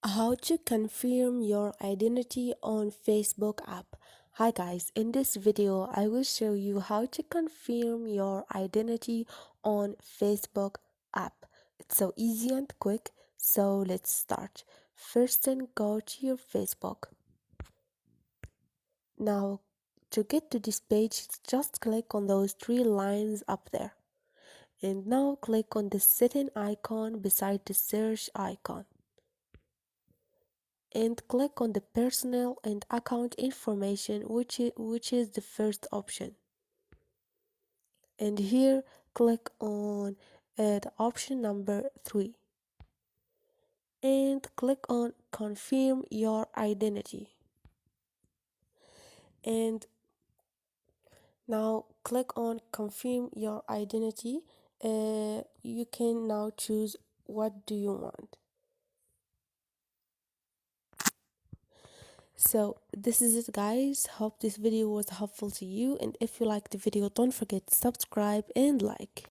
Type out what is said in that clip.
How to confirm your identity on Facebook app. Hi guys, in this video I will show you how to confirm your identity on Facebook app. It's so easy and quick, so let's start. First then go to your Facebook. Now to get to this page, just click on those three lines up there. And now click on the setting icon beside the search icon. And click on the personal and account information, which is the first option. And here click on the option number 3 and click on confirm your identity. And now click on confirm your identity. You can now choose what do you want. So this is it guys, hope this video was helpful to you, and if you liked the video don't forget to subscribe and like.